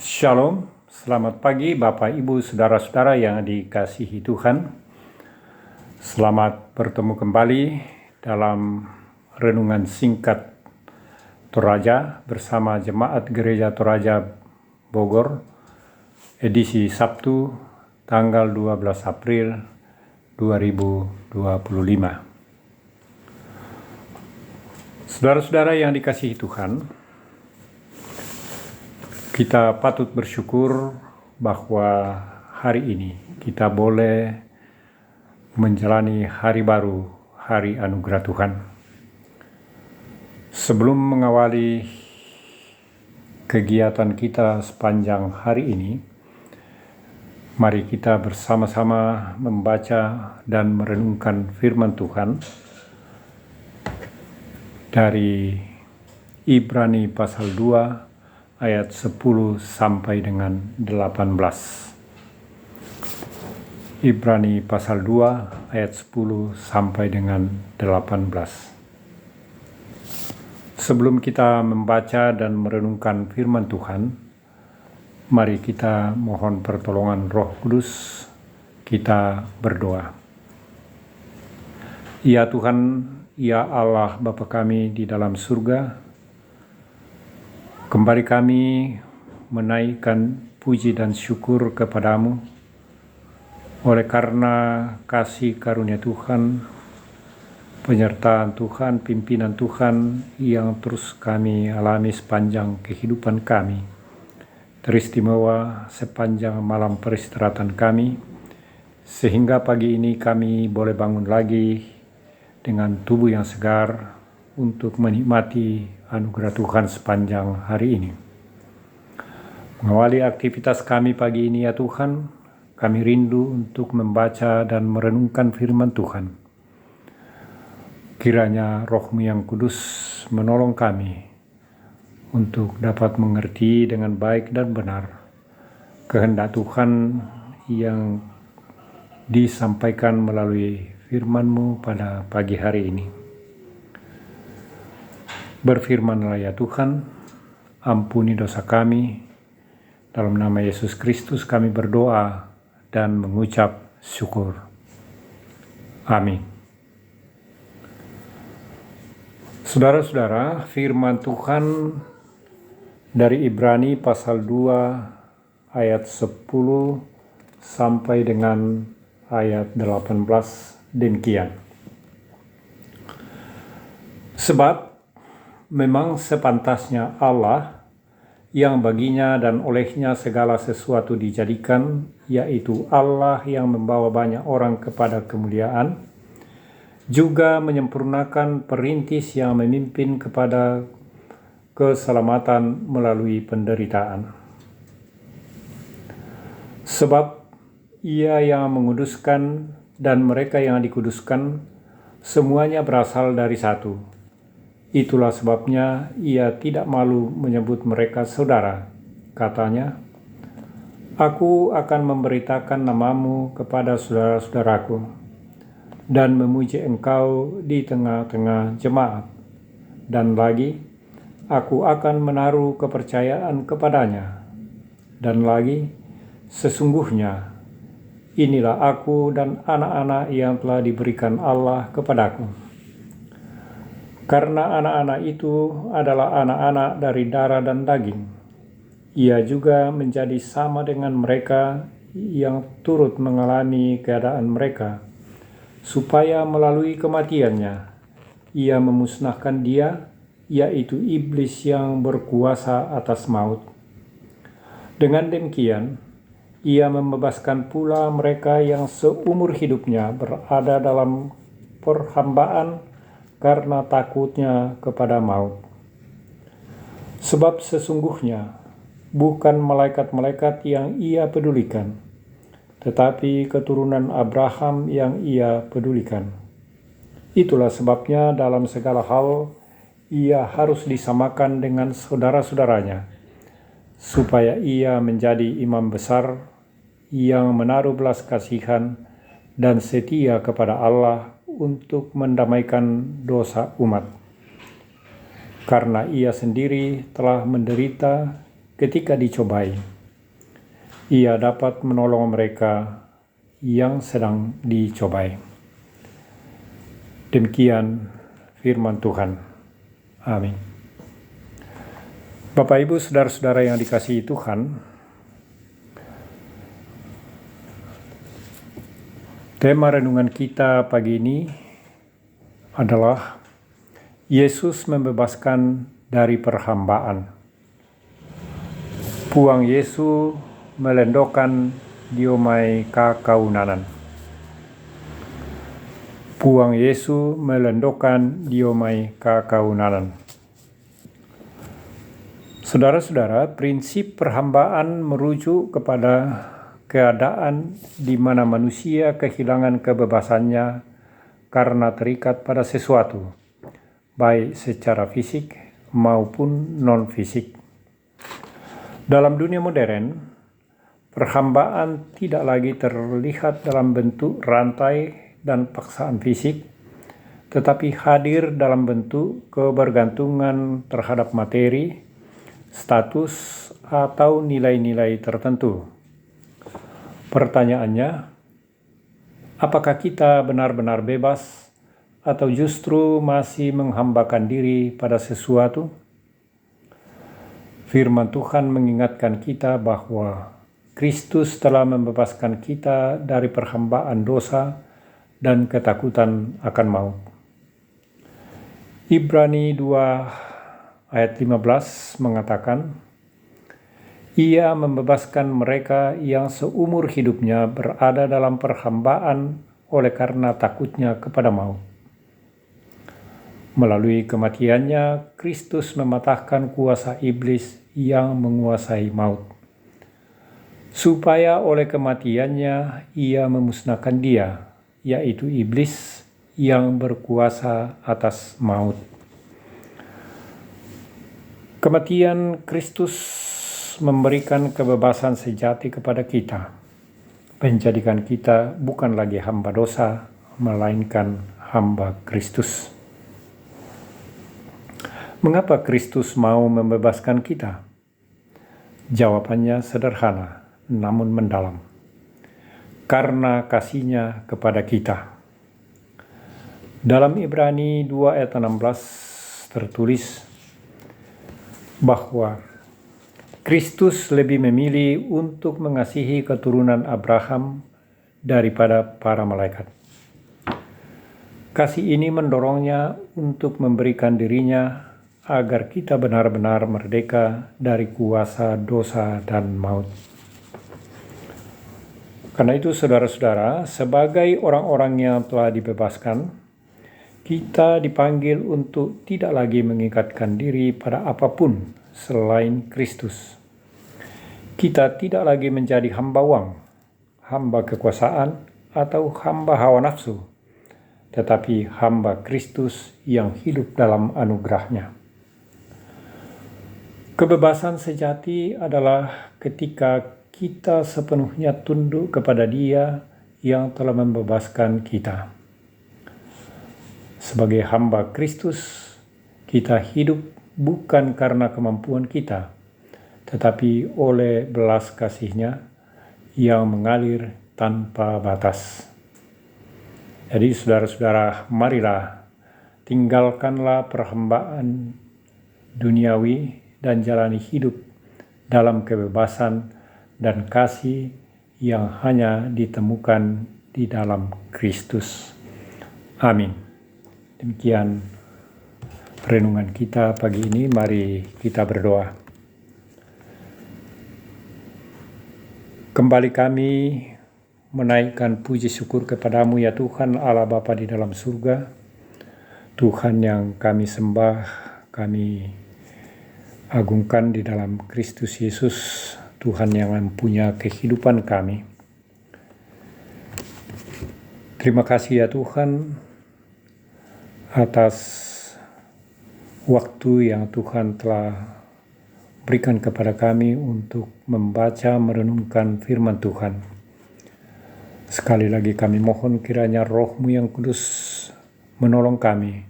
Shalom, selamat pagi Bapak Ibu Saudara-saudara yang dikasihi Tuhan. Selamat bertemu kembali dalam renungan singkat Toraja bersama Jemaat Gereja Toraja Bogor, edisi Sabtu tanggal 12 April 2025. Saudara-saudara yang dikasihi Tuhan, kita patut bersyukur bahwa hari ini kita boleh menjalani hari baru, hari anugerah Tuhan. Sebelum mengawali kegiatan kita sepanjang hari ini, mari kita bersama-sama membaca dan merenungkan firman Tuhan dari Ibrani pasal 2 ayat 10 sampai dengan 18. Ibrani pasal 2 ayat 10 sampai dengan 18. Sebelum kita membaca dan merenungkan firman Tuhan, mari kita mohon pertolongan Roh Kudus, kita berdoa. Ya Tuhan, ya Allah Bapa kami di dalam surga, kembali kami menaikkan puji dan syukur kepadamu oleh karena kasih karunia Tuhan, penyertaan Tuhan, pimpinan Tuhan yang terus kami alami sepanjang kehidupan kami, teristimewa sepanjang malam peristirahatan kami, sehingga pagi ini kami boleh bangun lagi dengan tubuh yang segar untuk menikmati anugerah Tuhan sepanjang hari ini. Mengawali aktivitas kami pagi ini ya Tuhan, kami rindu untuk membaca dan merenungkan firman Tuhan. Kiranya Roh-Mu yang kudus menolong kami untuk dapat mengerti dengan baik dan benar kehendak Tuhan yang disampaikan melalui firman-Mu pada pagi hari ini. Berfirmanlah ya Tuhan, ampuni dosa kami. Dalam nama Yesus Kristus kami berdoa dan mengucap syukur. Amin. Saudara-saudara, firman Tuhan dari Ibrani pasal 2 ayat 10 sampai dengan ayat 18 demikian. Sebab memang sepantasnya Allah yang baginya dan olehnya segala sesuatu dijadikan, yaitu Allah yang membawa banyak orang kepada kemuliaan, juga menyempurnakan perintis yang memimpin kepada keselamatan melalui penderitaan. Sebab Ia yang menguduskan dan mereka yang dikuduskan, semuanya berasal dari satu. Itulah sebabnya Ia tidak malu menyebut mereka saudara. Katanya, "Aku akan memberitakan namamu kepada saudara-saudaraku dan memuji engkau di tengah-tengah jemaat. Dan lagi, aku akan menaruh kepercayaan kepadanya. Dan lagi, sesungguhnya inilah aku dan anak-anak yang telah diberikan Allah kepadaku. Karena anak-anak itu adalah anak-anak dari darah dan daging, Ia juga menjadi sama dengan mereka yang turut mengalami keadaan mereka, supaya melalui kematiannya, Ia memusnahkan dia, yaitu iblis yang berkuasa atas maut. Dengan demikian, Ia membebaskan pula mereka yang seumur hidupnya berada dalam perhambaan karena takutnya kepada maut. Sebab sesungguhnya bukan malaikat-malaikat yang Ia pedulikan, tetapi keturunan Abraham yang Ia pedulikan. Itulah sebabnya dalam segala hal Ia harus disamakan dengan saudara-saudaranya, supaya Ia menjadi imam besar yang menaruh belas kasihan dan setia kepada Allah untuk mendamaikan dosa umat. Karena Ia sendiri telah menderita ketika dicobai, Ia dapat menolong mereka yang sedang dicobai. Demikian firman Tuhan. Amin. Bapak, Ibu, saudara-saudara yang dikasihi Tuhan, tema renungan kita pagi ini adalah Yesus membebaskan dari perhambaan. Puang Yesus melendokan diomai kakaunanan. Puang Yesus melendokan diomai kakaunanan. Saudara-saudara, prinsip perhambaan merujuk kepada keadaan di mana manusia kehilangan kebebasannya karena terikat pada sesuatu, baik secara fisik maupun non-fisik. Dalam dunia modern, perhambaan tidak lagi terlihat dalam bentuk rantai dan paksaan fisik, tetapi hadir dalam bentuk kebergantungan terhadap materi, status, atau nilai-nilai tertentu. Pertanyaannya, apakah kita benar-benar bebas atau justru masih menghambakan diri pada sesuatu? Firman Tuhan mengingatkan kita bahwa Kristus telah membebaskan kita dari perhambaan dosa dan ketakutan akan maut. Ibrani 2 ayat 15 mengatakan, Ia membebaskan mereka yang seumur hidupnya berada dalam perhambaan oleh karena takutnya kepada maut. Melalui kematiannya, Kristus mematahkan kuasa iblis yang menguasai maut, supaya oleh kematiannya Ia memusnahkan dia, yaitu iblis yang berkuasa atas maut. Kematian Kristus memberikan kebebasan sejati kepada kita, menjadikan kita bukan lagi hamba dosa, melainkan hamba Kristus. Mengapa Kristus mau membebaskan kita? Jawabannya sederhana, namun mendalam. Karena kasih-Nya kepada kita. Dalam Ibrani 2 ayat 16 tertulis bahwa Kristus lebih memilih untuk mengasihi keturunan Abraham daripada para malaikat. Kasih ini mendorongnya untuk memberikan dirinya agar kita benar-benar merdeka dari kuasa dosa dan maut. Karena itu, saudara-saudara, sebagai orang-orang yang telah dibebaskan, kita dipanggil untuk tidak lagi mengikatkan diri pada apapun selain Kristus. Kita tidak lagi menjadi hamba uang, hamba kekuasaan, atau hamba hawa nafsu, tetapi hamba Kristus yang hidup dalam anugerah-Nya. Kebebasan sejati adalah ketika kita sepenuhnya tunduk kepada Dia yang telah membebaskan kita. Sebagai hamba Kristus, kita hidup bukan karena kemampuan kita, tetapi oleh belas kasih-Nya yang mengalir tanpa batas. Jadi saudara-saudara, marilah tinggalkanlah perhambaan duniawi dan jalani hidup dalam kebebasan dan kasih yang hanya ditemukan di dalam Kristus. Amin. Demikian renungan kita pagi ini. Mari kita berdoa. Kembali kami menaikkan puji syukur kepadamu ya Tuhan Allah Bapa di dalam surga. Tuhan yang kami sembah, kami agungkan di dalam Kristus Yesus, Tuhan yang mempunyai kehidupan kami. Terima kasih ya Tuhan atas waktu yang Tuhan telah berikan kepada kami untuk membaca, merenungkan firman Tuhan. Sekali lagi kami mohon kiranya Roh-Mu yang kudus menolong kami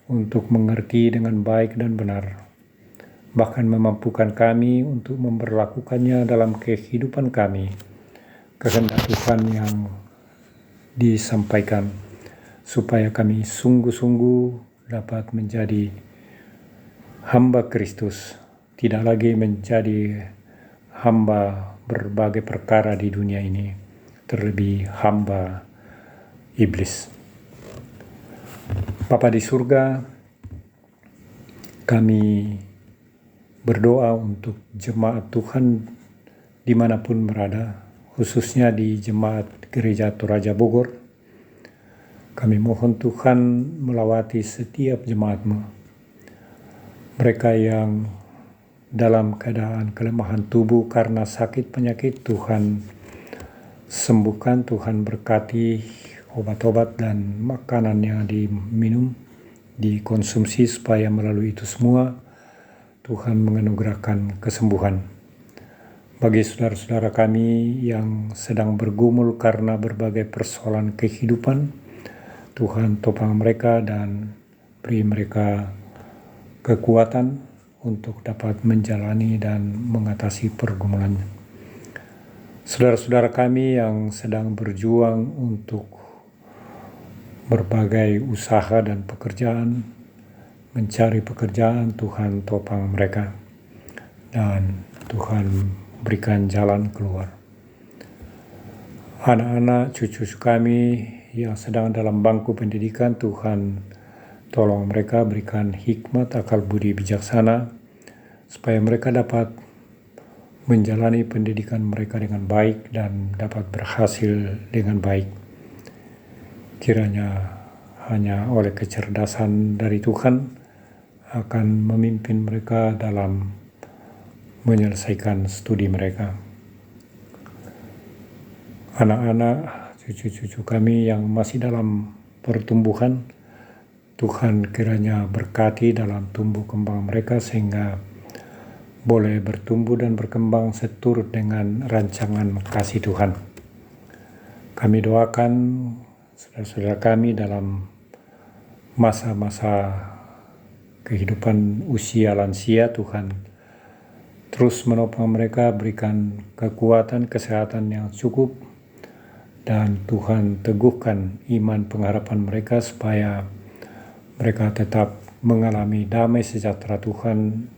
untuk mengerti dengan baik dan benar, bahkan memampukan kami untuk memberlakukannya dalam kehidupan kami, kehendak Tuhan yang disampaikan, supaya kami sungguh-sungguh dapat menjadi hamba Kristus, tidak lagi menjadi hamba berbagai perkara di dunia ini, terlebih hamba iblis. Bapa di surga, kami berdoa untuk jemaat Tuhan dimanapun berada, khususnya di jemaat Gereja Toraja Bogor. Kami mohon Tuhan melawati setiap jemaat-Mu. Mereka yang dalam keadaan kelemahan tubuh karena sakit penyakit, Tuhan sembuhkan, Tuhan berkati obat-obat dan makanan yang diminum, dikonsumsi, supaya melalui itu semua Tuhan menganugerahkan kesembuhan. Bagi saudara-saudara kami yang sedang bergumul karena berbagai persoalan kehidupan, Tuhan topang mereka dan beri mereka kekuatan untuk dapat menjalani dan mengatasi pergumulan. Saudara-saudara kami yang sedang berjuang untuk berbagai usaha dan pekerjaan, mencari pekerjaan, Tuhan topang mereka dan Tuhan berikan jalan keluar. Anak-anak, cucu-cucu kami yang sedang dalam bangku pendidikan, Tuhan tolong mereka, berikan hikmat, akal budi bijaksana, supaya mereka dapat menjalani pendidikan mereka dengan baik dan dapat berhasil dengan baik. Kiranya hanya oleh kecerdasan dari Tuhan akan memimpin mereka dalam menyelesaikan studi mereka. Anak-anak, cucu-cucu kami yang masih dalam pertumbuhan, Tuhan kiranya berkati dalam tumbuh kembang mereka sehingga boleh bertumbuh dan berkembang seturut dengan rancangan kasih Tuhan. Kami doakan saudara-saudara kami dalam masa-masa kehidupan usia lansia, Tuhan terus menopang mereka, berikan kekuatan, kesehatan yang cukup, dan Tuhan teguhkan iman pengharapan mereka supaya mereka tetap mengalami damai sejahtera Tuhan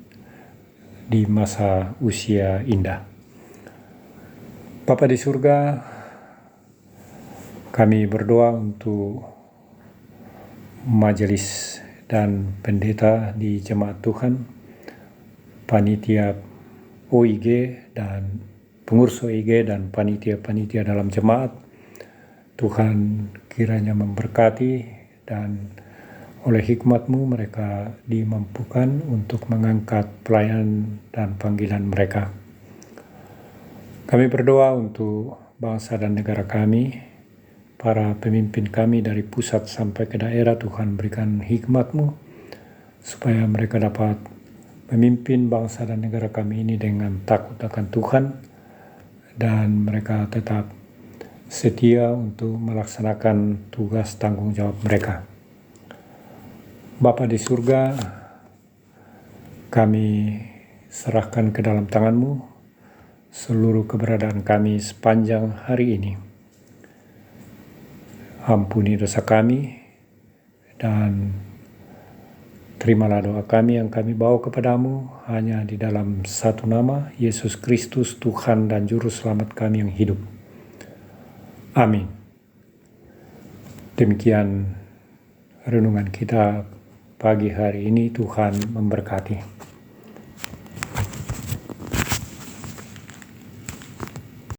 di masa usia indah. Bapa di surga, kami berdoa untuk majelis dan pendeta di jemaat Tuhan, panitia OIG dan pengurus OIG dan panitia-panitia dalam jemaat. Tuhan kiranya memberkati dan oleh hikmat-Mu mereka dimampukan untuk mengangkat pelayanan dan panggilan mereka. Kami berdoa untuk bangsa dan negara kami, para pemimpin kami dari pusat sampai ke daerah. Tuhan berikan hikmat-Mu supaya mereka dapat memimpin bangsa dan negara kami ini dengan takut akan Tuhan, dan mereka tetap setia untuk melaksanakan tugas tanggung jawab mereka. Bapa di surga, kami serahkan ke dalam tangan-Mu seluruh keberadaan kami sepanjang hari ini. Ampuni dosa kami dan terimalah doa kami yang kami bawa kepadamu hanya di dalam satu nama, Yesus Kristus, Tuhan dan Juru Selamat kami yang hidup. Amin. Demikian renungan kita pagi hari ini. Tuhan memberkati.